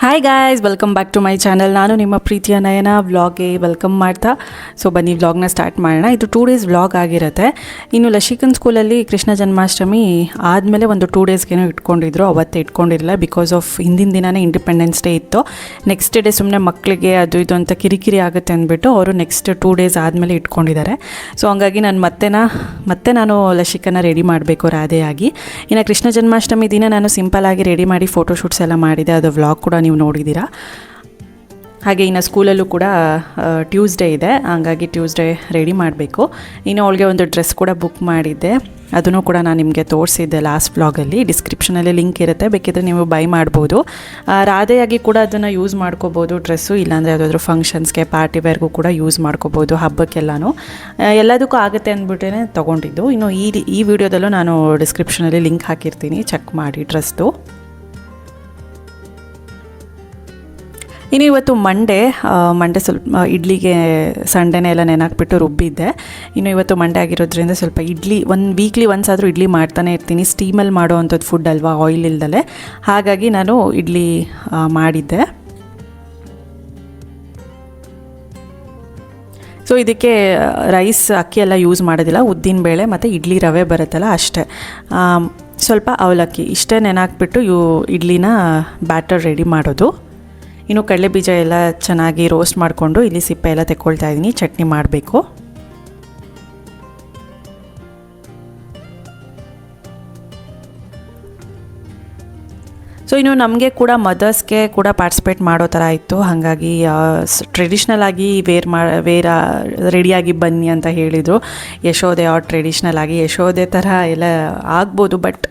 Hi guys, welcome back to my channel. ನಾನು ನಿಮ್ಮ ಪ್ರೀತಿಯ ನಯನ ವ್ಲಾಗ್ಗೆ ವೆಲ್ಕಮ್ ಮಾಡ್ತಾ ಬನ್ನಿ ವ್ಲಾಗ್ನ ಸ್ಟಾರ್ಟ್ ಮಾಡೋಣ. ಇದು 2 ಡೇಸ್ ವ್ಲಾಗ್ ಆಗಿರುತ್ತೆ. ಇನ್ನು ಲಶಿಕನ್ ಸ್ಕೂಲಲ್ಲಿ ಕೃಷ್ಣ ಜನ್ಮಾಷ್ಟಮಿ ಆದಮೇಲೆ ಒಂದು 2 ಡೇಸ್ಗೇನೋ ಇಟ್ಕೊಂಡಿದ್ರು. ಅವತ್ತೇ ಇಟ್ಕೊಂಡಿರಲಿಲ್ಲ, ಬಿಕಾಸ್ ಆಫ್ ಹಿಂದಿನ ದಿನವೇ ಇಂಡಿಪೆಂಡೆನ್ಸ್ ಡೇ ಇತ್ತು. ನೆಕ್ಸ್ಟ್ ಡೇ ಸುಮ್ಮನೆ ಮಕ್ಕಳಿಗೆ ಅದು ಇದು ಅಂತ ಕಿರಿಕಿರಿ ಆಗುತ್ತೆ ಅಂದ್ಬಿಟ್ಟು ಅವರು ನೆಕ್ಸ್ಟ್ 2 ಡೇಸ್ ಆದಮೇಲೆ ಇಟ್ಕೊಂಡಿದ್ದಾರೆ. ಸೊ ಹಂಗಾಗಿ ಮತ್ತೆ ನಾನು ಲಶಿಕನ ರೆಡಿ ಮಾಡಬೇಕು ರಾಧೆಯಾಗಿ. ಇನ್ನು ಕೃಷ್ಣ ಜನ್ಮಾಷ್ಟಮಿ ದಿನ ನಾನು ಸಿಂಪಲ್ಲಾಗಿ ರೆಡಿ ಮಾಡಿ ಫೋಟೋಶೂಟ್ಸ್ ಎಲ್ಲ ಮಾಡಿದೆ. ಅದು ವ್ಲಾಗ್ ಕೂಡ ನೀವು ನೋಡಿದ್ದೀರಾ. ಹಾಗೆ ಇನ್ನು ಸ್ಕೂಲಲ್ಲೂ ಕೂಡ ಟ್ಯೂಸ್ಡೇ ಇದೆ, ಹಂಗಾಗಿ ಟ್ಯೂಸ್ಡೇ ರೆಡಿ ಮಾಡಬೇಕು. ಇನ್ನು ಅವಳಿಗೆ ಒಂದು ಡ್ರೆಸ್ ಕೂಡ ಬುಕ್ ಮಾಡಿದ್ದೆ, ಅದನ್ನು ಕೂಡ ನಾನು ನಿಮಗೆ ತೋರಿಸಿದ್ದೆ ಲಾಸ್ಟ್ ವ್ಲಾಗಲ್ಲಿ. ಡಿಸ್ಕ್ರಿಪ್ಷನಲ್ಲಿ ಲಿಂಕ್ ಇರುತ್ತೆ, ಬೇಕಿದ್ರೆ ನೀವು ಬೈ ಮಾಡ್ಬೋದು. ರಾಧೆಯಾಗಿ ಕೂಡ ಅದನ್ನು ಯೂಸ್ ಮಾಡ್ಕೋಬೋದು ಡ್ರೆಸ್ಸು, ಇಲ್ಲಾಂದರೆ ಯಾವುದಾದ್ರೂ ಫಂಕ್ಷನ್ಸ್ಗೆ ಪಾರ್ಟಿ ವೇರ್ಗೂ ಕೂಡ ಯೂಸ್ ಮಾಡ್ಕೋಬೋದು, ಹಬ್ಬಕ್ಕೆಲ್ಲನೂ ಎಲ್ಲದಕ್ಕೂ ಆಗುತ್ತೆ ಅಂದ್ಬಿಟ್ಟೇ ತೊಗೊಂಡಿದ್ದು. ಇನ್ನು ಈ ವಿಡಿಯೋದಲ್ಲೂ ನಾನು ಡಿಸ್ಕ್ರಿಪ್ಷನಲ್ಲಿ ಲಿಂಕ್ ಹಾಕಿರ್ತೀನಿ, ಚೆಕ್ ಮಾಡಿ ಡ್ರೆಸ್ದು. ಇನ್ನು ಇವತ್ತು ಮಂಡೇ ಸ್ವಲ್ಪ ಇಡ್ಲಿಗೆ ಸಂಡೇನೇ ಎಲ್ಲ ನೆನಾಕ್ಬಿಟ್ಟು ರುಬ್ಬಿದ್ದೆ. ಇನ್ನು ಇವತ್ತು ಮಂಡೇ ಆಗಿರೋದ್ರಿಂದ ಸ್ವಲ್ಪ ಇಡ್ಲಿ ವೀಕ್ಲಿ ಒನ್ಸ್ ಆದರೂ ಇಡ್ಲಿ ಮಾಡ್ತಾನೆ ಇರ್ತೀನಿ. ಸ್ಟೀಮಲ್ಲಿ ಮಾಡೋ ಅಂಥದ್ದು ಫುಡ್ ಅಲ್ವಾ, ಆಯಿಲ್ ಇಲ್ದಲೆ. ಹಾಗಾಗಿ ನಾನು ಇಡ್ಲಿ ಮಾಡಿದ್ದೆ. ಸೊ ಇದಕ್ಕೆ ರೈಸ್ ಅಕ್ಕಿ ಎಲ್ಲ ಯೂಸ್ ಮಾಡೋದಿಲ್ಲ, ಉದ್ದಿನ ಬೇಳೆ ಮತ್ತು ಇಡ್ಲಿ ರವೆ ಬರುತ್ತಲ್ಲ ಅಷ್ಟೇ, ಸ್ವಲ್ಪ ಅವಲಕ್ಕಿ ಇಷ್ಟೇ ನೆನಾಕ್ಬಿಟ್ಟು ಇಡ್ಲಿನ ಬ್ಯಾಟರ್ ರೆಡಿ ಮಾಡೋದು. ಇನ್ನು ಕಡಲೆ ಬೀಜ ಎಲ್ಲ ಚೆನ್ನಾಗಿ ರೋಸ್ಟ್ ಮಾಡಿಕೊಂಡು ಇಲ್ಲಿ ಸಿಪ್ಪೆ ಎಲ್ಲ ತೆಕ್ಕೊಳ್ತಾ ಇದ್ದೀನಿ, ಚಟ್ನಿ ಮಾಡಬೇಕು. ಸೊ ಇನ್ನು ನಮಗೆ ಕೂಡ ಮದರ್ಸ್ಗೆ ಕೂಡ ಪಾರ್ಟಿಸಿಪೇಟ್ ಮಾಡೋ ಥರ ಇತ್ತು. ಹಾಗಾಗಿ ಟ್ರೆಡಿಷ್ನಲ್ ಆಗಿ ರೆಡಿಯಾಗಿ ಬನ್ನಿ ಅಂತ ಹೇಳಿದರು. ಯಶೋದೆ ಟ್ರೆಡಿಷ್ನಲ್ ಆಗಿ ಯಶೋದೆ ಥರ ಎಲ್ಲ ಆಗ್ಬೋದು, ಬಟ್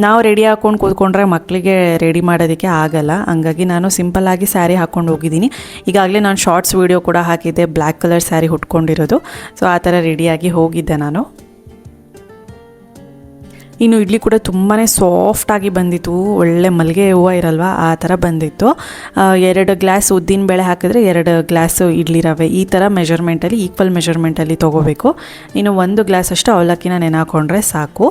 ನಾವು ರೆಡಿ ಹಾಕ್ಕೊಂಡು ಕೂತ್ಕೊಂಡ್ರೆ ಮಕ್ಕಳಿಗೆ ರೆಡಿ ಮಾಡೋದಕ್ಕೆ ಆಗಲ್ಲ. ಹಂಗಾಗಿ ನಾನು ಸಿಂಪಲ್ಲಾಗಿ ಸ್ಯಾರಿ ಹಾಕ್ಕೊಂಡು ಹೋಗಿದ್ದೀನಿ. ಈಗಾಗಲೇ ನಾನು ಶಾರ್ಟ್ಸ್ ವೀಡಿಯೋ ಕೂಡ ಹಾಕಿದ್ದೆ, ಬ್ಲ್ಯಾಕ್ ಕಲರ್ ಸ್ಯಾರಿ ಉಟ್ಕೊಂಡಿರೋದು. ಸೊ ಆ ಥರ ರೆಡಿಯಾಗಿ ಹೋಗಿದ್ದೆ ನಾನು. ಇನ್ನು ಇಡ್ಲಿ ಕೂಡ ತುಂಬಾ ಸಾಫ್ಟಾಗಿ ಬಂದಿತ್ತು, ಒಳ್ಳೆ ಮಲ್ಲಿಗೆ ಹೂವು ಇರಲ್ವ ಆ ಥರ ಬಂದಿತ್ತು. 2 ಗ್ಲಾಸ್ ಉದ್ದಿನ ಬೇಳೆ ಹಾಕಿದ್ರೆ 2 ಗ್ಲಾಸು ಇಡ್ಲಿ ರವೆ, ಈ ಥರ ಮೆಜರ್ಮೆಂಟಲ್ಲಿ ಈಕ್ವಲ್ ಮೆಜರ್ಮೆಂಟಲ್ಲಿ ತೊಗೋಬೇಕು. ಇನ್ನು 1 ಗ್ಲಾಸ್ ಅಷ್ಟು ಅವಲಕ್ಕಿನ ನೆನಾಕೊಂಡ್ರೆ ಸಾಕು.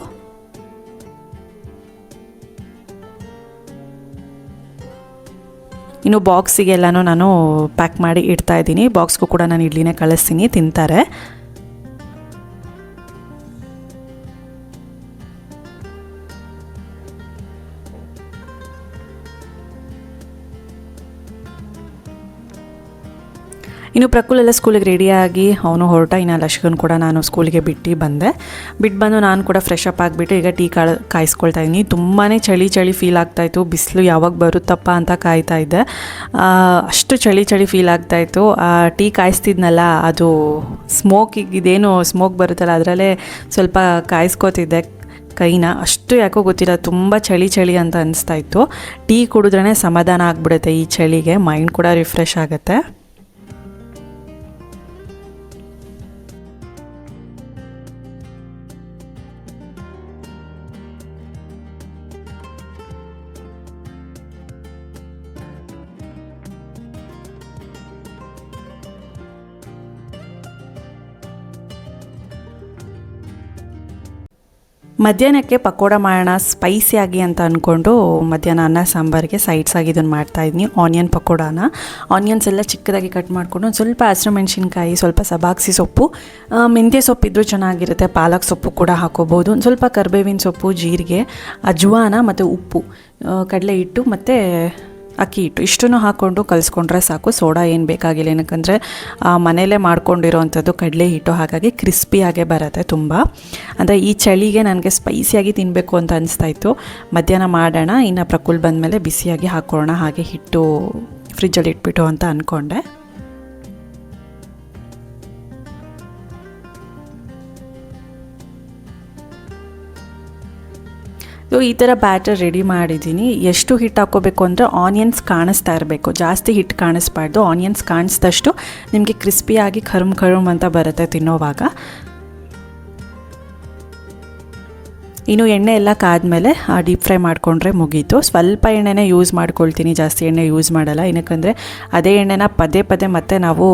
ಇನ್ನು ಬಾಕ್ಸಿಗೆಲ್ಲನೂ ನಾನು ಪ್ಯಾಕ್ ಮಾಡಿ ಇಡ್ತಾಯಿದ್ದೀನಿ. ಬಾಕ್ಸ್ಗೂ ಕೂಡ ನಾನು ಇಡ್ಲಿನೇ ಕಳಿಸ್ತೀನಿ, ತಿಂತಾರೆ. ಇನ್ನು ಪ್ರಕುಲೆಲ್ಲ ಸ್ಕೂಲಿಗೆ ರೆಡಿಯಾಗಿ ಅವನು ಹೊರಟ. ಇನ್ನು ಲಶಿಕನ್ ಕೂಡ ನಾನು ಸ್ಕೂಲಿಗೆ ಬಿಟ್ಟು ಬಂದು ನಾನು ಕೂಡ ಫ್ರೆಶ್ ಅಪ್ ಆಗಿಬಿಟ್ಟು ಈಗ ಟೀ ಕಾಯಿಸ್ಕೊಳ್ತಾ ಇದ್ದೀನಿ. ತುಂಬಾ ಚಳಿ ಫೀಲ್ ಆಗ್ತಾಯಿತ್ತು, ಬಿಸಿಲು ಯಾವಾಗ ಬರುತ್ತಪ್ಪ ಅಂತ ಕಾಯ್ತಾ ಇದ್ದೆ. ಅಷ್ಟು ಚಳಿ ಫೀಲ್ ಆಗ್ತಾಯಿತ್ತು. ಟೀ ಕಾಯಿಸ್ತಿದ್ನಲ್ಲ, ಅದು ಇದೇನು ಸ್ಮೋಕ್ ಬರುತ್ತಲ್ಲ ಅದರಲ್ಲೇ ಸ್ವಲ್ಪ ಕಾಯಿಸ್ಕೋತಿದ್ದೆ ಕೈನ. ಅಷ್ಟು ಯಾಕೋ ಗೊತ್ತಿಲ್ಲ, ತುಂಬ ಚಳಿ ಅಂತ ಅನಿಸ್ತಾಯಿತ್ತು. ಟೀ ಕುಡಿದ್ರೇ ಸಮಾಧಾನ ಆಗಿಬಿಡುತ್ತೆ ಈ ಚಳಿಗೆ, ಮೈಂಡ್ ಕೂಡ ರಿಫ್ರೆಶ್ ಆಗುತ್ತೆ. ಮಧ್ಯಾಹ್ನಕ್ಕೆ ಪಕೋಡ ಮಾಡೋಣ ಸ್ಪೈಸಿಯಾಗಿ ಅಂತ ಅಂದ್ಕೊಂಡು ಮಧ್ಯಾಹ್ನ ಅನ್ನ ಸಾಂಬಾರಿಗೆ ಸೈಡ್ಸಾಗಿ ಇದನ್ನು ಮಾಡ್ತಾಯಿದ್ದೀನಿ. ಆನಿಯನ್ ಪಕೋಡಾನ ಆನಿಯನ್ಸ್ ಎಲ್ಲ ಚಿಕ್ಕದಾಗಿ ಕಟ್ ಮಾಡಿಕೊಂಡು ಒಂದು ಸ್ವಲ್ಪ ಹಸಿಮೆಣ್ಸಿನ್ಕಾಯಿ, ಸ್ವಲ್ಪ ಸಬಾಕ್ಸಿ ಸೊಪ್ಪು, ಮೆಂತ್ಯ ಸೊಪ್ಪು ಇದ್ದರೂ ಚೆನ್ನಾಗಿರುತ್ತೆ, ಪಾಲಕ್ ಸೊಪ್ಪು ಕೂಡ ಹಾಕೋಬೋದು, ಒಂದು ಸ್ವಲ್ಪ ಕರಿಬೇವಿನ ಸೊಪ್ಪು, ಜೀರಿಗೆ, ಅಜ್ವಾನ ಮತ್ತು ಉಪ್ಪು, ಕಡಲೆ ಹಿಟ್ಟು ಮತ್ತು ಅಕ್ಕಿ ಹಿಟ್ಟು ಇಷ್ಟನ್ನು ಹಾಕ್ಕೊಂಡು ಕಲಿಸ್ಕೊಂಡ್ರೆ ಸಾಕು. ಸೋಡಾ ಏನು ಬೇಕಾಗಿಲ್ಲ, ಏನಕ್ಕಂದರೆ ಮನೆಯಲ್ಲೇ ಮಾಡ್ಕೊಂಡಿರೋವಂಥದ್ದು ಕಡಲೆ ಹಿಟ್ಟು, ಹಾಗಾಗಿ ಕ್ರಿಸ್ಪಿಯಾಗೇ ಬರುತ್ತೆ ತುಂಬ. ಅಂದರೆ ಈ ಚಳಿಗೆ ನನಗೆ ಸ್ಪೈಸಿಯಾಗಿ ತಿನ್ನಬೇಕು ಅಂತ ಅನಿಸ್ತಾಯಿತ್ತು. ಮಧ್ಯಾಹ್ನ ಮಾಡೋಣ, ಇನ್ನು ಪ್ರಕುಲ್ ಬಂದಮೇಲೆ ಬಿಸಿಯಾಗಿ ಹಾಕ್ಕೊಳ್ಳೋಣ, ಹಾಗೆ ಹಿಟ್ಟು ಫ್ರಿಜ್ಜಲ್ಲಿ ಇಟ್ಬಿಟ್ಟು ಅಂತ ಅಂದ್ಕೊಂಡೆ. ಸೊ ಈ ಥರ ಬ್ಯಾಟರ್ ರೆಡಿ ಮಾಡಿದ್ದೀನಿ. ಎಷ್ಟು ಹಿಟ್ಟು ಹಾಕ್ಕೋಬೇಕು ಅಂದರೆ ಆನಿಯನ್ಸ್ ಕಾಣಿಸ್ತಾ ಇರಬೇಕು, ಜಾಸ್ತಿ ಹಿಟ್ಟು ಕಾಣಿಸ್ಬಾರ್ದು. ಆನಿಯನ್ಸ್ ಕಾಣಿಸಿದಷ್ಟು ನಿಮಗೆ ಕ್ರಿಸ್ಪಿಯಾಗಿ ಕರುಮ್ ಅಂತ ಬರುತ್ತೆ ತಿನ್ನೋವಾಗ. ಇನ್ನು ಎಣ್ಣೆ ಎಲ್ಲ ಕಾದ್ಮೇಲೆ ಡೀಪ್ ಫ್ರೈ ಮಾಡಿಕೊಂಡ್ರೆ ಮುಗೀತು. ಸ್ವಲ್ಪ ಎಣ್ಣೆನೇ ಯೂಸ್ ಮಾಡ್ಕೊಳ್ತೀನಿ, ಜಾಸ್ತಿ ಎಣ್ಣೆ ಯೂಸ್ ಮಾಡಲ್ಲ. ಏನಕ್ಕಂದರೆ ಅದೇ ಎಣ್ಣೆನ ಪದೇ ಪದೇ ಮತ್ತೆ ನಾವು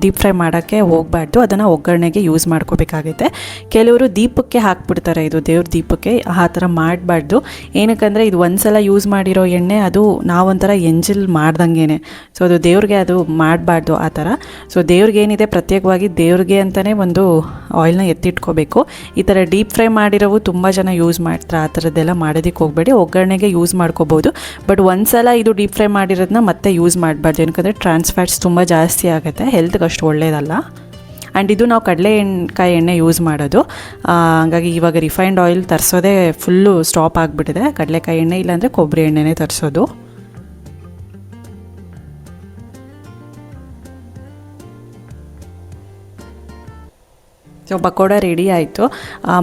ಡೀಪ್ ಫ್ರೈ ಮಾಡೋಕ್ಕೆ ಹೋಗಬಾರ್ದು, ಅದನ್ನು ಒಗ್ಗರಣೆಗೆ ಯೂಸ್ ಮಾಡ್ಕೋಬೇಕಾಗುತ್ತೆ. ಕೆಲವರು ದೀಪಕ್ಕೆ ಹಾಕ್ಬಿಡ್ತಾರೆ, ಇದು ದೇವ್ರ ದೀಪಕ್ಕೆ, ಆ ಥರ ಮಾಡಬಾರ್ದು. ಏನಕ್ಕಂದರೆ ಇದು ಒಂದು ಸಲ ಯೂಸ್ ಮಾಡಿರೋ ಎಣ್ಣೆ ಅದು ನಾವೊಂಥರ ಎಂಜಿಲ್ ಮಾಡ್ದಂಗೆ, ಸೊ ಅದು ದೇವ್ರಿಗೆ ಅದು ಮಾಡಬಾರ್ದು ಆ ಥರ. ಸೊ ದೇವ್ರಿಗೇನಿದೆ ಪ್ರತ್ಯೇಕವಾಗಿ ದೇವ್ರಿಗೆ ಅಂತಲೇ ಒಂದು ಆಯಿಲ್ನ ಎತ್ತಿಟ್ಕೋಬೇಕು. ಈ ಥರ ಡೀಪ್ ಫ್ರೈ ಮಾಡಿರೋವು ತುಂಬ ಜನ ಯೂಸ್ ಮಾಡ್ತಾರೆ, ಆ ಥರದ್ದೆಲ್ಲ ಮಾಡೋದಕ್ಕೆ ಹೋಗಬೇಡಿ. ಒಗ್ಗರಣೆಗೆ ಯೂಸ್ ಮಾಡ್ಕೋಬೋದು, ಬಟ್ ಒಂದು ಸಲ ಇದು ಡೀಪ್ ಫ್ರೈ ಮಾಡಿರೋದನ್ನ ಮತ್ತೆ ಯೂಸ್ ಮಾಡಬಾರ್ದು. ಏನಕ್ಕಂದರೆ ಟ್ರಾನ್ಸ್ ಫ್ಯಾಟ್ಸ್ ತುಂಬ ಜಾಸ್ತಿ ಆಗುತ್ತೆ, ಹೆಲ್ತ್ಗೆ ಅಷ್ಟು ಒಳ್ಳೆಯದಲ್ಲ. ಆ್ಯಂಡ್ ಇದು ನಾವು ಕಡಲೆಕಾಯಿ ಎಣ್ಣೆ ಯೂಸ್ ಮಾಡೋದು, ಹಾಗಾಗಿ ಇವಾಗ ರಿಫೈನ್ಡ್ ಆಯಿಲ್ ತರಿಸೋದೇ ಫುಲ್ಲು ಸ್ಟಾಪ್ ಆಗಿಬಿಟ್ಟಿದೆ. ಕಡಲೆಕಾಯಿ ಎಣ್ಣೆ ಇಲ್ಲಾಂದರೆ ಕೊಬ್ಬರಿ ಎಣ್ಣೆನೇ ತರಿಸೋದು. ಸೊ ಪಕೋಡ ರೆಡಿ ಆಯಿತು.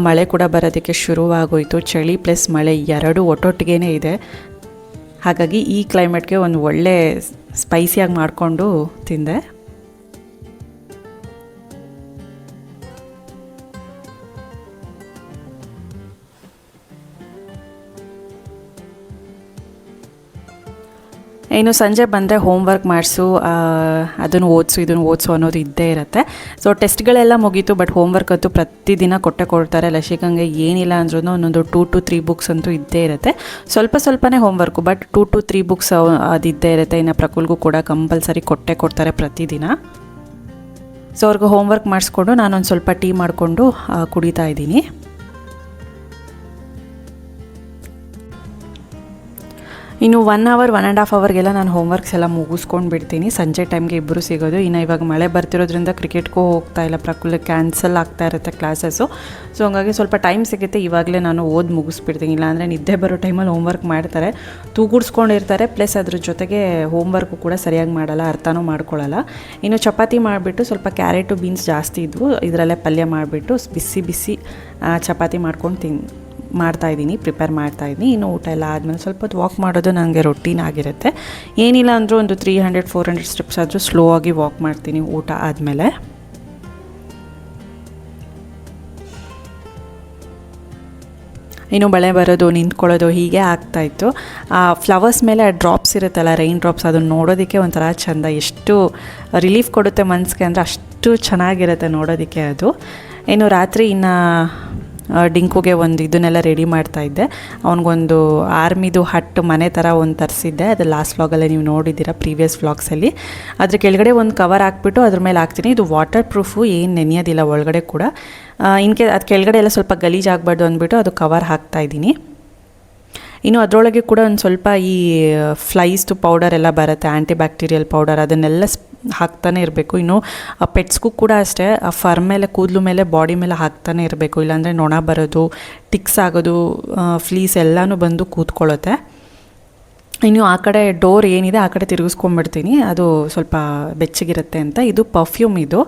ಮಳೆ ಕೂಡ ಬರೋದಕ್ಕೆ ಶುರುವಾಗೋಯಿತು. ಚಳಿ ಪ್ಲಸ್ ಮಳೆ ಎರಡು ಒಟ್ಟೊಟ್ಟಿಗೆ ಇದೆ. ಹಾಗಾಗಿ ಈ ಕ್ಲೈಮೇಟ್ಗೆ ಒಂದು ಒಳ್ಳೆ ಸ್ಪೈಸಿಯಾಗಿ ಮಾಡಿಕೊಂಡು ತಿಂದೆ. ಇನ್ನು ಸಂಜೆ ಬಂದರೆ ಹೋಮ್ವರ್ಕ್ ಮಾಡಿಸು, ಅದನ್ನು ಓದಿಸು ಇದನ್ನು ಓದಿಸು ಅನ್ನೋದು ಇದ್ದೇ ಇರುತ್ತೆ. ಸೊ ಟೆಸ್ಟ್ಗಳೆಲ್ಲ ಮುಗೀತು, ಬಟ್ ಹೋಮ್ವರ್ಕ್ ಅಂತೂ ಪ್ರತಿದಿನ ಕೊಡ್ತಾರೆ. ಲಶಿಕಂಗೆ ಏನಿಲ್ಲ ಅಂದ್ರೂ ಒಂದೊಂದು 2 to 3 ಬುಕ್ಸ್ ಅಂತೂ ಇದ್ದೇ ಇರುತ್ತೆ. ಸ್ವಲ್ಪನೇ ಹೋಮ್ವರ್ಕು, ಬಟ್ 2 to 3 ಬುಕ್ಸ್ ಅದು ಇದ್ದೇ ಇರುತ್ತೆ. ಇನ್ನು ಪ್ರಕುಲ್ಗೂ ಕೂಡ ಕಂಪಲ್ಸರಿ ಕೊಡ್ತಾರೆ ಪ್ರತಿದಿನ. ಸೊ ಅವ್ರಿಗೆ ಹೋಮ್ವರ್ಕ್ ಮಾಡಿಸ್ಕೊಂಡು ನಾನೊಂದು ಸ್ವಲ್ಪ ಟೀ ಮಾಡಿಕೊಂಡು ಕುಡಿತಾ ಇದ್ದೀನಿ. ಇನ್ನು 1 hour 1.5 hourಗೆಲ್ಲ ನಾನು ಹೋಮ್ವರ್ಕ್ಸ್ ಎಲ್ಲ ಮುಗಿಸ್ಕೊಂಡು ಬಿಡ್ತೀನಿ. ಸಂಜೆ ಟೈಮ್ಗೆ ಇಬ್ಬರು ಸಿಗೋದು. ಇನ್ನು ಇವಾಗ ಮಳೆ ಬರ್ತಿರೋದ್ರಿಂದ ಕ್ರಿಕೆಟ್ಗೂ ಹೋಗ್ತಾ ಇಲ್ಲ, ಪ್ರಕುಲ್ ಕ್ಯಾನ್ಸಲ್ ಆಗ್ತಾ ಇರುತ್ತೆ ಕ್ಲಾಸಸ್ಸು. ಸೊ ಹಂಗಾಗಿ ಸ್ವಲ್ಪ ಟೈಮ್ ಸಿಗುತ್ತೆ, ಇವಾಗಲೇ ನಾನು ಓದಿ ಮುಗಿಸ್ಬಿಡ್ತೀನಿ. ಇಲ್ಲಾಂದರೆ ನಿದ್ದೆ ಬರೋ ಟೈಮಲ್ಲಿ ಹೋಮ್ವರ್ಕ್ ಮಾಡ್ತಾರೆ, ತೂಗುಡ್ಸ್ಕೊಂಡಿರ್ತಾರೆ, ಪ್ಲಸ್ ಅದ್ರ ಜೊತೆಗೆ ಹೋಮ್ವರ್ಕು ಕೂಡ ಸರಿಯಾಗಿ ಮಾಡಲ್ಲ, ಅರ್ಥನೂ ಮಾಡ್ಕೊಳ್ಳಲ್ಲ. ಇನ್ನು ಚಪಾತಿ ಮಾಡಿಬಿಟ್ಟು ಸ್ವಲ್ಪ ಕ್ಯಾರೆಟು ಬೀನ್ಸ್ ಜಾಸ್ತಿ ಇದ್ವು, ಇದರಲ್ಲೇ ಪಲ್ಯ ಮಾಡಿಬಿಟ್ಟು ಬಿಸಿ ಚಪಾತಿ ಮಾಡ್ಕೊಂಡು ಪ್ರಿಪೇರ್ ಮಾಡ್ತಾಯಿದ್ದೀನಿ. ಇನ್ನು ಊಟ ಎಲ್ಲ ಆದಮೇಲೆ ಸ್ವಲ್ಪ ಹೊತ್ತು ವಾಕ್ ಮಾಡೋದು ನನಗೆ ರೊಟೀನ್ ಆಗಿರುತ್ತೆ. ಏನಿಲ್ಲ ಅಂದರೂ ಒಂದು 300-400 ಸ್ಟೆಪ್ಸ್ ಆದರೂ ಸ್ಲೋ ಆಗಿ ವಾಕ್ ಮಾಡ್ತೀನಿ ಊಟ ಆದಮೇಲೆ. ಇನ್ನು ಮಳೆ ಬರೋದು ನಿಂತ್ಕೊಳ್ಳೋದು ಹೀಗೆ ಆಗ್ತಾಯಿತ್ತು. ಫ್ಲವರ್ಸ್ ಮೇಲೆ ಡ್ರಾಪ್ಸ್ ಇರುತ್ತಲ್ಲ, ರೈನ್ ಡ್ರಾಪ್ಸ್, ಅದನ್ನು ನೋಡೋದಕ್ಕೆ ಒಂಥರ ಚೆಂದ, ಎಷ್ಟು ರಿಲೀಫ್ ಕೊಡುತ್ತೆ ಮನಸ್ಸಿಗೆ ಅಂದರೆ ಅಷ್ಟು ಚೆನ್ನಾಗಿರುತ್ತೆ ನೋಡೋದಕ್ಕೆ ಅದು. ಇನ್ನು ರಾತ್ರಿ ಇನ್ನು ಡಿಂಕುಗೆ ಒಂದು ಇದನ್ನೆಲ್ಲ ರೆಡಿ ಮಾಡ್ತಾಯಿದ್ದೆ. ಅವನಿಗೊಂದು ಆರ್ಮಿದು ಹಟ್ ಮನೆ ಥರ ಒಂದು ತರಿಸಿದ್ದೆ, ಅದು ಲಾಸ್ಟ್ ವ್ಲಾಗಲ್ಲೇ ನೀವು ನೋಡಿದ್ದೀರಾ, ಪ್ರೀವಿಯಸ್ ವ್ಲಾಗ್ಸಲ್ಲಿ. ಅದ್ರ ಕೆಳಗಡೆ ಒಂದು ಕವರ್ ಹಾಕ್ಬಿಟ್ಟು ಅದ್ರ ಮೇಲೆ ಹಾಕ್ತೀನಿ. ಇದು ವಾಟರ್ ಪ್ರೂಫು, ಏನು ನೆನೆಯೋದಿಲ್ಲ ಒಳಗಡೆ ಕೂಡ. ಅದು ಕೆಳಗಡೆ ಎಲ್ಲ ಸ್ವಲ್ಪ ಗಲೀಜಾಗಬಾರ್ದು ಅಂದ್ಬಿಟ್ಟು ಅದು ಕವರ್ ಹಾಕ್ತಾಯಿದ್ದೀನಿ. ಇನ್ನು ಅದರೊಳಗೆ ಕೂಡ ಒಂದು ಸ್ವಲ್ಪ ಈ ಫ್ಲೈಸ್ದು ಪೌಡರ್ ಎಲ್ಲ ಬರುತ್ತೆ, ಆ್ಯಂಟಿ ಪೌಡರ್, ಅದನ್ನೆಲ್ಲ ಹಾಕ್ತಾನೆ ಇರಬೇಕು. ಇನ್ನು ಪೆಟ್ಸ್ಗೂ ಕೂಡ ಅಷ್ಟೇ, ಫರ್ ಮೇಲೆ, ಕೂದಲು ಮೇಲೆ, ಬಾಡಿ ಮೇಲೆ ಹಾಕ್ತಾನೆ ಇರಬೇಕು, ಇಲ್ಲಾಂದರೆ ನೊಣ ಬರೋದು, ಟಿಕ್ಸ್ ಆಗೋದು, ಫ್ಲೀಸ್ ಎಲ್ಲನೂ ಬಂದು ಕೂತ್ಕೊಳ್ಳುತ್ತೆ. ಇನ್ನು ಆ ಕಡೆ ಡೋರ್ ಏನಿದೆ ಆ ಕಡೆ ತಿರುಗಿಸ್ಕೊಂಡ್ಬಿಡ್ತೀನಿ, ಅದು ಸ್ವಲ್ಪ ಬೆಚ್ಚಗಿರುತ್ತೆ ಅಂತ. ಇದು ಪರ್ಫ್ಯೂಮ್, ಇದು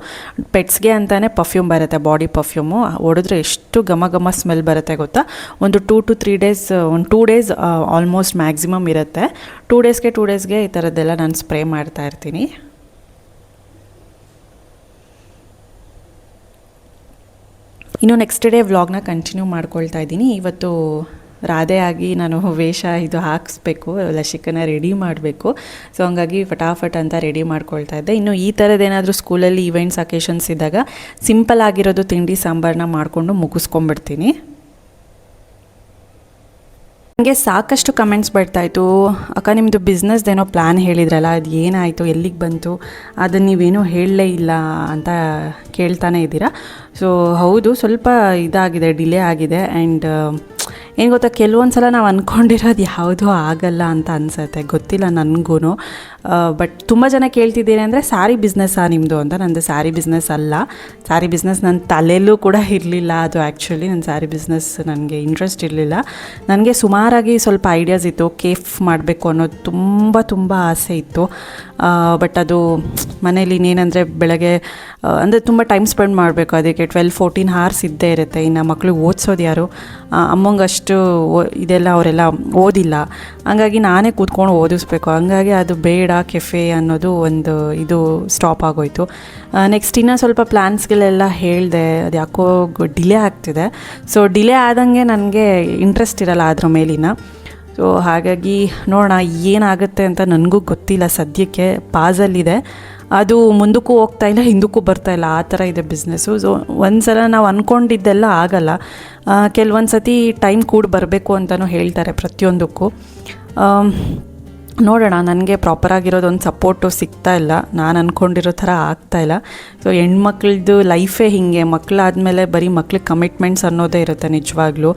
ಪೆಟ್ಸ್ಗೆ ಅಂತಲೇ ಪರ್ಫ್ಯೂಮ್ ಬರುತ್ತೆ, ಬಾಡಿ ಪರ್ಫ್ಯೂಮು. ಹೊಡೆದ್ರೆ ಎಷ್ಟು ಘಮ ಸ್ಮೆಲ್ ಬರುತ್ತೆ ಗೊತ್ತಾ. ಒಂದು 2 to 3 days, ಒಂದು 2 days ಆಲ್ಮೋಸ್ಟ್ ಮ್ಯಾಕ್ಸಿಮಮ್ ಇರುತ್ತೆ. 2 daysಗೆ ಈ ಥರದ್ದೆಲ್ಲ ನಾನು ಸ್ಪ್ರೇ ಮಾಡ್ತಾ ಇರ್ತೀನಿ. ಇನ್ನು ನೆಕ್ಸ್ಟ್ ಡೇ ವ್ಲಾಗ್ನ ಕಂಟಿನ್ಯೂ ಮಾಡ್ಕೊಳ್ತಾ ಇದ್ದೀನಿ. ಇವತ್ತು ರಾಧೆ ಆಗಿ ನಾನು ವೇಷ ಇದು ಹಾಕಿಸ್ಬೇಕು, ಲಶಿಕನ ರೆಡಿ ಮಾಡಬೇಕು. ಸೊ ಹಂಗಾಗಿ ಫಟಾಫಟ್ ಅಂತ ರೆಡಿ ಮಾಡ್ಕೊಳ್ತಾ ಇದ್ದೆ. ಇನ್ನು ಈ ಥರದ್ದೇನಾದರೂ ಸ್ಕೂಲಲ್ಲಿ ಈವೆಂಟ್ಸ್ ಅಕೇಶನ್ಸ್ ಇದ್ದಾಗ ಸಿಂಪಲ್ ಆಗಿರೋದು ತಿಂಡಿ ಸಾಂಬಾರನ್ನ ಮಾಡಿಕೊಂಡು ಮುಗಿಸ್ಕೊಂಡ್ಬಿಡ್ತೀನಿ. ನನಗೆ ಸಾಕಷ್ಟು ಕಮೆಂಟ್ಸ್ ಬರ್ತಾಯಿತ್ತು, ಅಕ್ಕ ನಿಮ್ಮದು ಬಿಸ್ನೆಸ್ದೇನೋ ಪ್ಲ್ಯಾನ್ ಹೇಳಿದ್ರಲ್ಲ, ಅದು ಏನಾಯಿತು, ಎಲ್ಲಿಗೆ ಬಂತು, ಅದನ್ನು ನೀವೇನೂ ಹೇಳಲೇ ಇಲ್ಲ ಅಂತ ಕೇಳ್ತಾನೆ ಇದ್ದೀರಾ. ಸೊ ಹೌದು, ಸ್ವಲ್ಪ ಇದಾಗಿದೆ, ಡಿಲೇ ಆಗಿದೆ. ಆ್ಯಂಡ್ ಏನು ಗೊತ್ತಾ, ಕೆಲವೊಂದು ಸಲ ನಾವು ಅಂದ್ಕೊಂಡಿರೋದು ಯಾವುದೂ ಆಗಲ್ಲ ಅಂತ ಅನಿಸುತ್ತೆ, ಗೊತ್ತಿಲ್ಲ ನನಗೂ. ಬಟ್ ತುಂಬ ಜನ ಕೇಳ್ತಿದ್ದೀರಿ ಅಂದರೆ ಸ್ಯಾರಿ ಬಿಸ್ನೆಸ್ಸಾ ನಿಮ್ಮದು ಅಂತ. ನಂದು ಸ್ಯಾರಿ ಬಿಸ್ನೆಸ್ ಅಲ್ಲ, ಸ್ಯಾರಿ ಬಿಸ್ನೆಸ್ ನನ್ನ ತಲೆಯಲ್ಲೂ ಕೂಡ ಇರಲಿಲ್ಲ. ಅದು ಆ್ಯಕ್ಚುಲಿ ನನ್ನ ಸ್ಯಾರಿ ಬಿಸ್ನೆಸ್ ನನಗೆ ಇಂಟ್ರೆಸ್ಟ್ ಇರಲಿಲ್ಲ. ನನಗೆ ಸುಮಾರಾಗಿ ಸ್ವಲ್ಪ ಐಡಿಯಾಸ್ ಇತ್ತು, ಕೇಫ್ ಮಾಡಬೇಕು ಅನ್ನೋದು ತುಂಬ ಆಸೆ ಇತ್ತು. ಬಟ್ ಅದು ಮನೇಲಿ ಇನ್ನೇನಂದರೆ ಬೆಳಗ್ಗೆ ಅಂದರೆ ತುಂಬ ಟೈಮ್ ಸ್ಪೆಂಡ್ ಮಾಡಬೇಕು, ಅದಕ್ಕೆ 12-14 hours ಇದ್ದೇ ಇರುತ್ತೆ. ಇನ್ನು ಮಕ್ಳಿಗೆ ಓದಿಸೋದು ಯಾರು, ಅಮ್ಮಂಗಷ್ಟು ಇದೆಲ್ಲ ಅವರೆಲ್ಲ ಓದಿಲ್ಲ, ಹಂಗಾಗಿ ನಾನೇ ಕೂತ್ಕೊಂಡು ಓದಿಸ್ಬೇಕು. ಹಂಗಾಗಿ ಅದು ಬೇಡ, ಬೇಡ ಕೆಫೆ ಅನ್ನೋದು ಒಂದು ಇದು ಸ್ಟಾಪ್ ಆಗೋಯಿತು. ನೆಕ್ಸ್ಟ್ ಇನ್ನೂ ಸ್ವಲ್ಪ ಪ್ಲ್ಯಾನ್ಸ್ಗಳೆಲ್ಲ ಹೇಳಿದೆ, ಅದು ಯಾಕೋ ಡಿಲೇ ಆಗ್ತಿದೆ. ಸೊ ಡಿಲೇ ಆದಂಗೆ ನನಗೆ ಇಂಟ್ರೆಸ್ಟ್ ಇರಲ್ಲ ಅದ್ರ ಮೇಲಿನ. ಸೊ ಹಾಗಾಗಿ ನೋಡೋಣ ಏನಾಗುತ್ತೆ ಅಂತ ನನಗೂ ಗೊತ್ತಿಲ್ಲ. ಸದ್ಯಕ್ಕೆ ಪಾಸಲ್ಲಿದೆ, ಅದು ಮುಂದಕ್ಕೂ ಹೋಗ್ತಾ ಇಲ್ಲ, ಹಿಂದಕ್ಕೂ ಬರ್ತಾ ಇಲ್ಲ, ಆ ಥರ ಇದೆ ಬಿಸ್ನೆಸ್ಸು. ಸೊ ಒಂದು ಸಲ ನಾವು ಅಂದ್ಕೊಂಡಿದ್ದೆಲ್ಲ ಆಗಲ್ಲ. ಕೆಲವೊಂದು ಸತಿ ಟೈಮ್ ಕೂಡ ಬರಬೇಕು ಅಂತಲೂ ಹೇಳ್ತಾರೆ ಪ್ರತಿಯೊಂದಕ್ಕೂ. ನೋಡೋಣ, ನನಗೆ ಪ್ರಾಪರಾಗಿರೋದೊಂದು ಸಪೋರ್ಟು ಸಿಗ್ತಾ ಇಲ್ಲ, ನಾನು ಅಂದ್ಕೊಂಡಿರೋ ಥರ ಆಗ್ತಾಯಿಲ್ಲ. ಸೊ ಹೆಣ್ಮಕ್ಳದ್ದು ಲೈಫೇ ಹೀಗೆ, ಮಕ್ಕಳಾದಮೇಲೆ ಬರೀ ಮಕ್ಳಿಗೆ ಕಮಿಟ್ಮೆಂಟ್ಸ್ ಅನ್ನೋದೇ ಇರುತ್ತೆ ನಿಜವಾಗ್ಲೂ.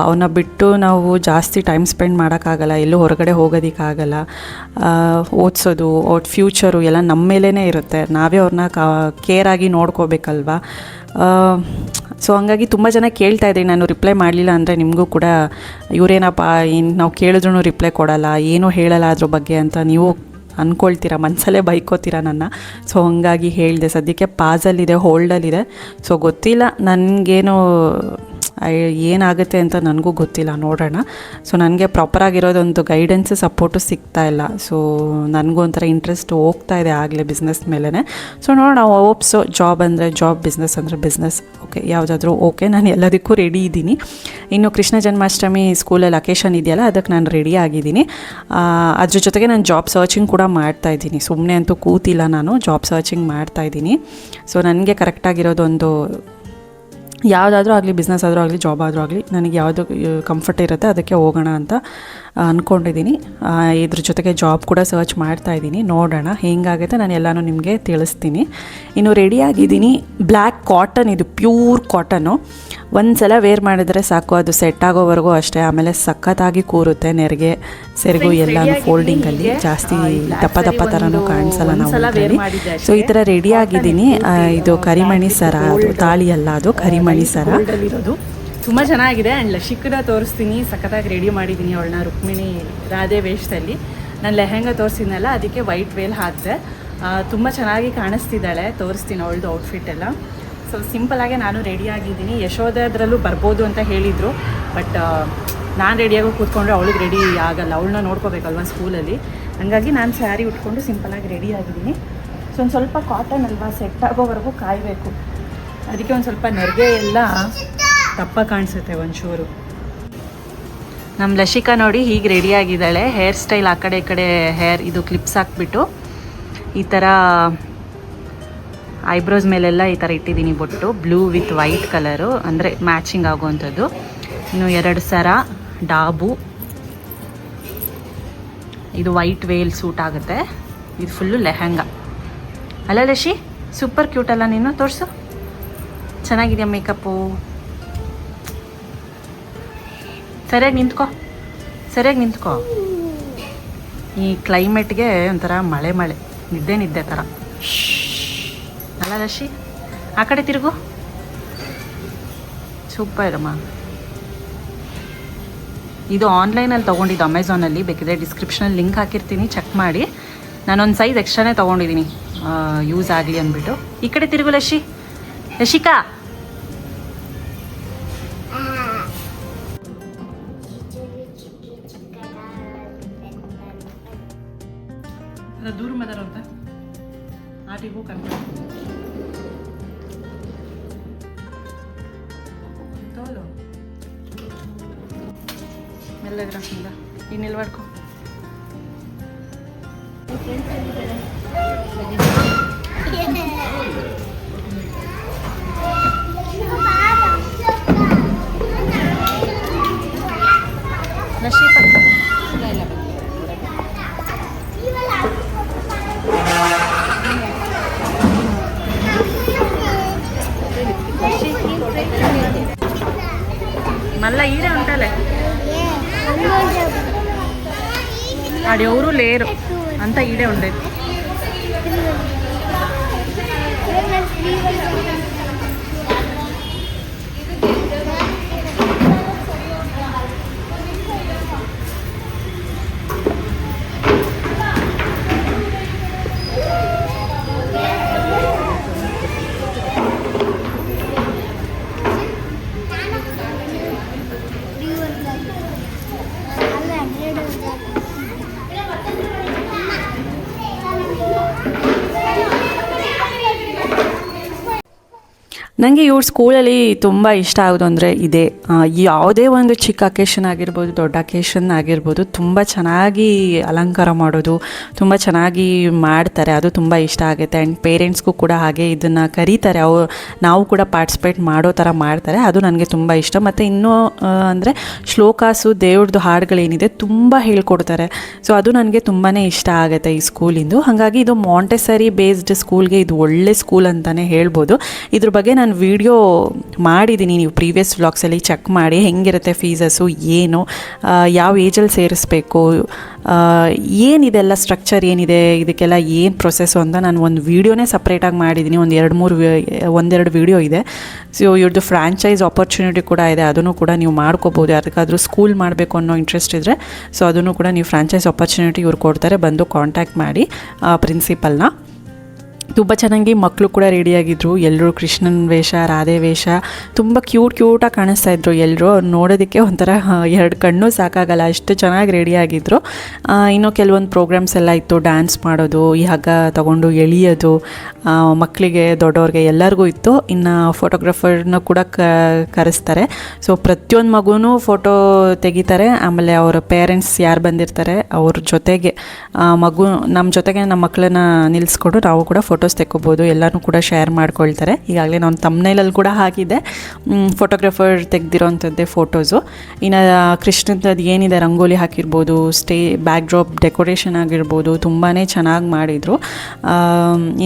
ಅವನ್ನ ಬಿಟ್ಟು ನಾವು ಜಾಸ್ತಿ ಟೈಮ್ ಸ್ಪೆಂಡ್ ಮಾಡೋಕ್ಕಾಗಲ್ಲ, ಎಲ್ಲೂ ಹೊರಗಡೆ ಹೋಗೋದಕ್ಕಾಗಲ್ಲ. ಓದಿಸೋದು, ಅವ್ರ ಫ್ಯೂಚರು ಎಲ್ಲ ನಮ್ಮ ಮೇಲೇ ಇರುತ್ತೆ, ನಾವೇ ಅವ್ರನ್ನ ಕೇರಾಗಿ ನೋಡ್ಕೋಬೇಕಲ್ವ. ಸೊ ಹಂಗಾಗಿ ತುಂಬ ಜನ ಕೇಳ್ತಾ ಇದ್ದೀನಿ, ನಾನು ರಿಪ್ಲೈ ಮಾಡಲಿಲ್ಲ ಅಂದರೆ ನಿಮಗೂ ಕೂಡ ಇವರೇನಪ್ಪ ಏನು ನಾವು ಕೇಳಿದ್ರೂ ರಿಪ್ಲೈ ಕೊಡಲ್ಲ, ಏನೂ ಹೇಳಲ್ಲ ಅದ್ರ ಬಗ್ಗೆ ಅಂತ ನೀವು ಅಂದ್ಕೊಳ್ತೀರ, ಮನಸಲ್ಲೇ ಬೈಕೋತೀರ ನನ್ನ. ಸೊ ಹಂಗಾಗಿ ಹೇಳಿದೆ, ಸದ್ಯಕ್ಕೆ ಪಾಸಲ್ಲಿದೆ, ಹೋಲ್ಡಲ್ಲಿದೆ. ಸೊ ಗೊತ್ತಿಲ್ಲ ನನಗೇನು ಏನಾಗುತ್ತೆ ಅಂತ ನನಗೂ ಗೊತ್ತಿಲ್ಲ, ನೋಡೋಣ. ಸೊ ನನಗೆ ಪ್ರಾಪರಾಗಿರೋದೊಂದು ಗೈಡೆನ್ಸ್ ಸಪೋರ್ಟು ಸಿಗ್ತಾ ಇಲ್ಲ. ಸೊ ನನಗೂ ಒಂಥರ ಇಂಟ್ರೆಸ್ಟ್ ಹೋಗ್ತಾ ಇದೆ ಆಗಲೇ ಬಿಸ್ನೆಸ್ ಮೇಲೇ. ಸೊ ನೋಡೋಣ, ಓಪ್ಸು ಜಾಬ್ ಅಂದರೆ ಜಾಬ್, ಬಿಸ್ನೆಸ್ ಅಂದರೆ ಬಿಸ್ನೆಸ್, ಓಕೆ ಯಾವುದಾದ್ರೂ ಓಕೆ. ನಾನು ಎಲ್ಲದಕ್ಕೂ ರೆಡಿ ಇದ್ದೀನಿ. ಇನ್ನು ಕೃಷ್ಣ ಜನ್ಮಾಷ್ಟಮಿ ಸ್ಕೂಲಲ್ಲಿ ಅಕೇಶನ್ ಇದೆಯಲ್ಲ, ಅದಕ್ಕೆ ನಾನು ರೆಡಿ ಆಗಿದ್ದೀನಿ. ಅದ್ರ ಜೊತೆಗೆ ನಾನು ಜಾಬ್ ಸರ್ಚಿಂಗ್ ಕೂಡ ಮಾಡ್ತಾಯಿದ್ದೀನಿ, ಸುಮ್ಮನೆ ಅಂತೂ ಕೂತಿಲ್ಲ, ನಾನು ಜಾಬ್ ಸರ್ಚಿಂಗ್ ಮಾಡ್ತಾಯಿದ್ದೀನಿ. ಸೊ ನನಗೆ ಕರೆಕ್ಟಾಗಿರೋದೊಂದು ಯಾವುದಾದ್ರೂ ಆಗಲಿ, ಬಿಸ್ನೆಸ್ ಆದರೂ ಆಗಲಿ, ಜಾಬ್ ಆದರೂ ಆಗಲಿ, ನನಗೆ ಯಾವುದು ಕಂಫರ್ಟ್ ಇರುತ್ತೆ ಅದಕ್ಕೆ ಹೋಗೋಣ ಅಂತ ಅಂದ್ಕೊಂಡಿದ್ದೀನಿ. ಇದ್ರ ಜೊತೆಗೆ ಜಾಬ್ ಕೂಡ ಸರ್ಚ್ ಮಾಡ್ತಾಯಿದ್ದೀನಿ, ನೋಡೋಣ ಹೇಗಾಗುತ್ತೆ, ನಾನು ಎಲ್ಲನೂ ನಿಮಗೆ ತಿಳಿಸ್ತೀನಿ. ಇನ್ನು ರೆಡಿಯಾಗಿದ್ದೀನಿ. ಬ್ಲ್ಯಾಕ್ ಕಾಟನ್, ಇದು ಪ್ಯೂರ್ ಕಾಟನ್ನು. ಒಂದು ಸಲ ವೇರ್ ಮಾಡಿದರೆ ಸಾಕು, ಅದು ಸೆಟ್ ಆಗೋವರೆಗೂ ಅಷ್ಟೇ. ಆಮೇಲೆ ಸಖತ್ತಾಗಿ ಕೂರುತ್ತೆ, ನೆರಿಗೆ ಸೆರಗು ಎಲ್ಲನೂ ಫೋಲ್ಡಿಂಗಲ್ಲಿ ಜಾಸ್ತಿ ದಪ್ಪ ದಪ್ಪ ಥರನೂ ಕಾಣಿಸಲ್ಲ ನಾವು. ಸೊ ಈ ಥರ ರೆಡಿಯಾಗಿದ್ದೀನಿ. ಇದು ಕರಿಮಣಿ ಸರ, ಅದು ತಾಳಿ ಅಲ್ಲ, ಅದು ಕರಿಮಣಿ ಸರ ಇರೋದು. ತುಂಬ ಚೆನ್ನಾಗಿದೆ. ಆ್ಯಂಡ್ ಲಶಿಕನ ತೋರಿಸ್ತೀನಿ, ಸಖತ್ತಾಗಿ ರೆಡಿ ಮಾಡಿದ್ದೀನಿ ಅವಳನ್ನ ರುಕ್ಮಿಣಿ ರಾಧೆ ವೇಷದಲ್ಲಿ. ನಾನು ಲೆಹೆಂಗಾ ತೋರಿಸಿದ್ನಲ್ಲ, ಅದಕ್ಕೆ ವೈಟ್ ವೇಲ್ ಹಾಕಿದೆ. ತುಂಬ ಚೆನ್ನಾಗಿ ಕಾಣಿಸ್ತಿದ್ದಾಳೆ, ತೋರಿಸ್ತೀನಿ ಅವಳದು ಔಟ್ಫಿಟ್ ಎಲ್ಲ. ಸೊ ಸಿಂಪಲಾಗೆ ನಾನು ರೆಡಿಯಾಗಿದ್ದೀನಿ. ಯಶೋಧದ್ರಲ್ಲೂ ಬರ್ಬೋದು ಅಂತ ಹೇಳಿದರು, ಬಟ್ ನಾನು ರೆಡಿಯಾಗೋ ಕೂತ್ಕೊಂಡ್ರೆ ಅವಳಿಗೆ ರೆಡಿ ಆಗಲ್ಲ, ಅವಳನ್ನ ನೋಡ್ಕೋಬೇಕಲ್ವ ಸ್ಕೂಲಲ್ಲಿ. ಹಾಗಾಗಿ ನಾನು ಸ್ಯಾರಿ ಉಟ್ಕೊಂಡು ಸಿಂಪಲಾಗಿ ರೆಡಿಯಾಗಿದ್ದೀನಿ. ಸೊ ಒಂದು ಸ್ವಲ್ಪ ಕಾಟನ್ ಅಲ್ವಾ, ಸೆಟ್ ಆಗೋವರೆಗೂ ಕಾಯಬೇಕು. ಅದಕ್ಕೆ ಒಂದು ಸ್ವಲ್ಪ ನೆರಿಗೆ ಎಲ್ಲ ದಪ್ಪ ಕಾಣಿಸುತ್ತೆ ಒಂಚೂರು. ನಮ್ಮ ಲಶಿಕಾ ನೋಡಿ ಹೀಗೆ ರೆಡಿಯಾಗಿದ್ದಾಳೆ. ಹೇರ್ ಸ್ಟೈಲ್ ಆ ಕಡೆ ಈ ಕಡೆ ಹೇರ್ ಇದು ಕ್ಲಿಪ್ಸ್ ಹಾಕ್ಬಿಟ್ಟು ಈ ಥರ ಐಬ್ರೋಸ್ ಮೇಲೆಲ್ಲ ಈ ಥರ ಇಟ್ಟಿದ್ದೀನಿ ಬೊಟ್ಟು, ಬ್ಲೂ ವಿತ್ ವೈಟ್ ಕಲರು, ಅಂದರೆ ಮ್ಯಾಚಿಂಗ್ ಆಗುವಂಥದ್ದು. ಇನ್ನು 2 ಸರ, ಡಾಬು, ಇದು ವೈಟ್ ವೇಲ್ ಸೂಟ್ ಆಗುತ್ತೆ. ಇದು ಫುಲ್ಲು ಲೆಹಂಗಾ ಅಲ್ಲ ಲಶಿ? ಸೂಪರ್ ಕ್ಯೂಟ್ ಅಲ್ಲ ನೀನು? ತೋರಿಸು, ಚೆನ್ನಾಗಿದೆಯಾ ಮೇಕಪ್ಪು? ಸರಿಯಾಗಿ ನಿಂತ್ಕೋ, ಸರಿಯಾಗಿ ನಿಂತ್ಕೋ. ಈ ಕ್ಲೈಮೇಟ್ಗೆ ಒಂಥರ ಮಳೆ ನಿದ್ದೆ ಥರ ಅಲ್ಲ ರಶಿ? ಆ ಕಡೆ ತಿರುಗು. ಸೂಪರ್ ಅಮ್ಮ. ಇದು ಆನ್ಲೈನಲ್ಲಿ ತೊಗೊಂಡಿದ್ದು, ಅಮೆಝಾನಲ್ಲಿ. ಬೇಕಿದ್ರೆ ಡಿಸ್ಕ್ರಿಪ್ಷನಲ್ಲಿ ಲಿಂಕ್ ಹಾಕಿರ್ತೀನಿ, ಚೆಕ್ ಮಾಡಿ. ನಾನೊಂದು ಸೈಜ್ ಎಕ್ಸ್ಟ್ರಾನೇ ತೊಗೊಂಡಿದ್ದೀನಿ, ಯೂಸ್ ಆಗಲಿ ಅಂದ್ಬಿಟ್ಟು. ಈ ಕಡೆ ತಿರುಗು ಲಶಿ. ಲಶಿಕಾ, ದೂರ ಮಾತಾಡೋಂತ ಆಟಿಗೂ ಕಮ್ಮಿ ತೋಲು ಮೆಲ್ಲಗ್ರ ಇನ್ನು ನಿಲ್ಬಾಡ್ಕೊ. మళ్ళీ ఈడే ఉంటాలే, ఆడెవరూ లేరు, అంతా ఈడే ఉండేది. ನನಗೆ ಇವ್ರ ಸ್ಕೂಲಲ್ಲಿ ತುಂಬ ಇಷ್ಟ ಆಗೋದು ಅಂದರೆ ಇದೆ, ಯಾವುದೇ ಒಂದು ಚಿಕ್ಕ ಅಕೇಶನ್ ಆಗಿರ್ಬೋದು, ದೊಡ್ಡ ಅಕೇಶನ್ ಆಗಿರ್ಬೋದು, ತುಂಬ ಚೆನ್ನಾಗಿ ಅಲಂಕಾರ ಮಾಡೋದು, ತುಂಬ ಚೆನ್ನಾಗಿ ಮಾಡ್ತಾರೆ. ಅದು ತುಂಬ ಇಷ್ಟ ಆಗುತ್ತೆ. ಆ್ಯಂಡ್ ಪೇರೆಂಟ್ಸ್ಗೂ ಕೂಡ ಹಾಗೆ ಇದನ್ನು ಕರೀತಾರೆ, ನಾವು ಕೂಡ ಪಾರ್ಟಿಸಿಪೇಟ್ ಮಾಡೋ ಥರ ಮಾಡ್ತಾರೆ. ಅದು ನನಗೆ ತುಂಬ ಇಷ್ಟ. ಮತ್ತು ಇನ್ನೂ ಅಂದರೆ ಶ್ಲೋಕಾಸು, ದೇವ್ರದ್ದು ಹಾಡುಗಳೇನಿದೆ ತುಂಬ ಹೇಳ್ಕೊಡ್ತಾರೆ. ಸೊ ಅದು ನನಗೆ ತುಂಬಾ ಇಷ್ಟ ಆಗುತ್ತೆ ಈ ಸ್ಕೂಲಿಂದು. ಹಾಗಾಗಿ ಇದು ಮಾಂಟೆಸರಿ ಬೇಸ್ಡ್ ಸ್ಕೂಲ್ಗೆ ಇದು ಒಳ್ಳೆ ಸ್ಕೂಲ್ ಅಂತಲೇ ಹೇಳ್ಬೋದು. ಇದ್ರ ಬಗ್ಗೆ ನಾನು ವಿಡಿಯೋ ಮಾಡಿದ್ದೀನಿ, ನೀವು ಪ್ರೀವಿಯಸ್ ವ್ಲಾಗ್ಸಲ್ಲಿ ಚೆಕ್ ಮಾಡಿ ಹೆಂಗಿರುತ್ತೆ ಫೀಸಸ್ಸು, ಏನು ಯಾವ ಏಜಲ್ಲಿ ಸೇರಿಸ್ಬೇಕು, ಏನಿದೆಲ್ಲ ಸ್ಟ್ರಕ್ಚರ್ ಏನಿದೆ, ಇದಕ್ಕೆಲ್ಲ ಏನು ಪ್ರೊಸೆಸ್ಸು ಅಂತ ನಾನು ಒಂದು ವೀಡಿಯೋನೇ ಸಪ್ರೇಟಾಗಿ ಮಾಡಿದ್ದೀನಿ. ಒಂದೆರಡು ವೀಡಿಯೋ ಇದೆ. ಸೊ ಇವ್ರದ್ದು ಫ್ರ್ಯಾಂಚೈಸ್ ಆಪರ್ಚುನಿಟಿ ಕೂಡ ಇದೆ, ಅದನ್ನು ಕೂಡ ನೀವು ಮಾಡ್ಕೋಬೋದು. ಯಾರಿಗಾದರೂ ಸ್ಕೂಲ್ ಮಾಡಬೇಕು ಅನ್ನೋ ಇಂಟ್ರೆಸ್ಟ್ ಇದ್ದರೆ ಸೊ ಅದನ್ನು ಕೂಡ ನೀವು ಫ್ರ್ಯಾಂಚೈಸ್ ಆಪರ್ಚುನಿಟಿ ಇವ್ರು ಕೊಡ್ತಾರೆ, ಬಂದು ಕಾಂಟ್ಯಾಕ್ಟ್ ಮಾಡಿ ಪ್ರಿನ್ಸಿಪಲ್ನ. ತುಂಬ ಚೆನ್ನಾಗಿ ಮಕ್ಕಳು ಕೂಡ ರೆಡಿಯಾಗಿದ್ದರು. ಎಲ್ಲರೂ ಕೃಷ್ಣನ ವೇಷ, ರಾಧೆ ವೇಷ, ತುಂಬ ಕ್ಯೂಟಾಗಿ ಕಾಣಿಸ್ತಾಯಿದ್ರು ಎಲ್ಲರೂ. ನೋಡೋದಕ್ಕೆ ಒಂಥರ ಎರಡು ಕಣ್ಣು ಸಾಕಾಗಲ್ಲ, ಅಷ್ಟು ಚೆನ್ನಾಗಿ ರೆಡಿಯಾಗಿದ್ದರು. ಇನ್ನೂ ಕೆಲವೊಂದು ಪ್ರೋಗ್ರಾಮ್ಸ್ ಎಲ್ಲ ಇತ್ತು, ಡ್ಯಾನ್ಸ್ ಮಾಡೋದು, ಈ ಹಗ್ಗ ತಗೊಂಡು ಎಳಿಯೋದು, ಮಕ್ಕಳಿಗೆ ದೊಡ್ಡವ್ರಿಗೆ ಎಲ್ಲರಿಗೂ ಇತ್ತು. ಇನ್ನು ಫೋಟೋಗ್ರಾಫರ್ನ ಕೂಡ ಕರೆಸ್ತಾರೆ. ಸೊ ಪ್ರತಿಯೊಂದು ಮಗುನೂ ಫೋಟೋ ತೆಗಿತಾರೆ. ಆಮೇಲೆ ಅವರ ಪೇರೆಂಟ್ಸ್ ಯಾರು ಬಂದಿರ್ತಾರೆ ಅವ್ರ ಜೊತೆಗೆ ನಮ್ಮ ಜೊತೆಗೆ ನಮ್ಮ ಮಕ್ಕಳನ್ನ ನಿಲ್ಲಿಸ್ಕೊಂಡು ನಾವು ಕೂಡ ಫೋಟೋಸ್ ತೆಕ್ಕೋಬೋದು. ಎಲ್ಲನೂ ಕೂಡ ಶೇರ್ ಮಾಡ್ಕೊಳ್ತಾರೆ. ಈಗಾಗಲೇ ನಾನು ತಮ್ನೈಲಲ್ಲಿ ಕೂಡ ಹಾಕಿದ್ದೆ ಫೋಟೋಗ್ರಾಫರ್ ತೆಗೆದಿರೋಂಥದ್ದೇ ಫೋಟೋಸು. ಇನ್ನು ಕೃಷ್ಣದ್ದು ಏನಿದೆ ರಂಗೋಲಿ ಹಾಕಿರ್ಬೋದು, ಬ್ಯಾಕ್ ಡ್ರಾಪ್ ಡೆಕೋರೇಷನ್ ಆಗಿರ್ಬೋದು, ತುಂಬಾ ಚೆನ್ನಾಗಿ ಮಾಡಿದರು.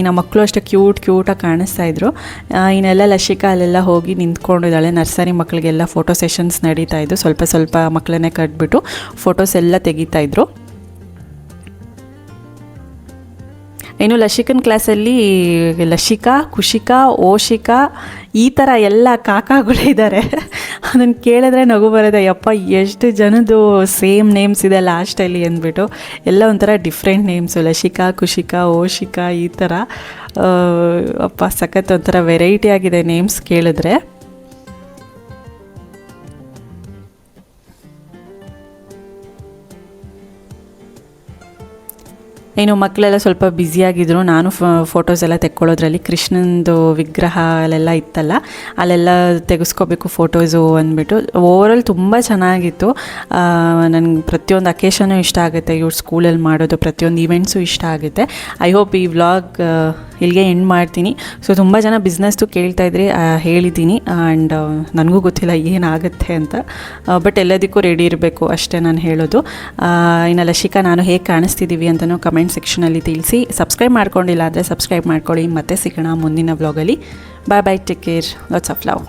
ಇನ್ನು ಮಕ್ಕಳು ಅಷ್ಟೇ ಕ್ಯೂಟಾಗಿ ಕಾಣಿಸ್ತಾಯಿದ್ರು. ಇನ್ನೆಲ್ಲ ಲಶಿಕಾ ಅಲ್ಲೆಲ್ಲ ಹೋಗಿ ನಿಂತ್ಕೊಂಡಿದ್ದಾಳೆ. ನರ್ಸರಿ ಮಕ್ಕಳಿಗೆಲ್ಲ ಫೋಟೋ ಸೆಷನ್ಸ್ ನಡೀತಾಯಿದ್ದು. ಸ್ವಲ್ಪ ಮಕ್ಕಳನ್ನೇ ಕಟ್ಬಿಟ್ಟು ಫೋಟೋಸ್ ಎಲ್ಲ ತೆಗಿತಾಯಿದ್ರು. ಇನ್ನು ಲಶಿಕನ್ ಕ್ಲಾಸಲ್ಲಿ ಲಶಿಕಾ, ಕುಶಿಕಾ, ಓಶಿಕಾ, ಈ ಥರ ಎಲ್ಲ ಕಾಕಾಗಳಿದ್ದಾರೆ. ಅದನ್ನು ಕೇಳಿದ್ರೆ ನಗು ಬರೋದೆ, ಯಪ್ಪ ಎಷ್ಟು ಜನದ್ದು ಸೇಮ್ ನೇಮ್ಸ್ ಇದೆ ಲಾಸ್ಟಲ್ಲಿ ಅಂದ್ಬಿಟ್ಟು. ಎಲ್ಲ ಒಂಥರ ಡಿಫ್ರೆಂಟ್ ನೇಮ್ಸು, ಲಶಿಕಾ, ಕುಶಿಕಾ, ಓಶಿಕಾ, ಈ ಥರ. ಅಪ್ಪ ಸಖತ್ ಒಂಥರ ವೆರೈಟಿ ಆಗಿದೆ ನೇಮ್ಸ್ ಕೇಳಿದ್ರೆ. ಇನ್ನು ಮಕ್ಕಳೆಲ್ಲ ಸ್ವಲ್ಪ ಬ್ಯುಸಿಯಾಗಿದ್ದರು. ನಾನು ಫೋಟೋಸ್ ಎಲ್ಲ ತೆಕ್ಕೊಳ್ಳೋದ್ರಲ್ಲಿ, ಕೃಷ್ಣಂದು ವಿಗ್ರಹ ಅಲ್ಲೆಲ್ಲ ಇತ್ತಲ್ಲ, ಅಲ್ಲೆಲ್ಲ ತೆಗೆಸ್ಕೋಬೇಕು ಫೋಟೋಸು ಅಂದ್ಬಿಟ್ಟು. ಓವರಾಲ್ ತುಂಬ ಚೆನ್ನಾಗಿತ್ತು. ನನಗೆ ಪ್ರತಿಯೊಂದು ಅಕೇಶನು ಇಷ್ಟ ಆಗುತ್ತೆ, ಇವ್ರ ಸ್ಕೂಲಲ್ಲಿ ಮಾಡೋದು ಪ್ರತಿಯೊಂದು ಈವೆಂಟ್ಸು ಇಷ್ಟ ಆಗುತ್ತೆ. ಐ ಹೋಪ್ ಈ ವ್ಲಾಗ್ ಇಲ್ಲಿಗೆ ಎಂಡ್ ಮಾಡ್ತೀನಿ. ಸೊ ತುಂಬ ಜನ ಬಿಸ್ನೆಸ್ದು ಕೇಳ್ತಾಯಿದ್ರಿ, ಹೇಳಿದ್ದೀನಿ. ಆ್ಯಂಡ್ ನನಗೂ ಗೊತ್ತಿಲ್ಲ ಏನಾಗುತ್ತೆ ಅಂತ, ಬಟ್ ಎಲ್ಲದಕ್ಕೂ ರೆಡಿ ಇರಬೇಕು ಅಷ್ಟೇ ನಾನು ಹೇಳೋದು. ಇನ್ನು ಲಶಿಕಾ, ನಾನು ಹೇಗೆ ಕಾಣಿಸ್ತಿದ್ದೀವಿ ಅಂತಲೂ ಕಮೆಂಟ್ ಸೆಕ್ಷನಲ್ಲಿ ತಿಳಿಸಿ. ಸಬ್ಸ್ಕ್ರೈಬ್ ಮಾಡ್ಕೊಂಡಿಲ್ಲ ಅಂದರೆ ಸಬ್ಸ್ಕ್ರೈಬ್ ಮಾಡ್ಕೊಳ್ಳಿ. ಮತ್ತೆ ಸಿಗೋಣ ಮುಂದಿನ ವ್ಲಾಗಲ್ಲಿ. Bye, take care, lots of love.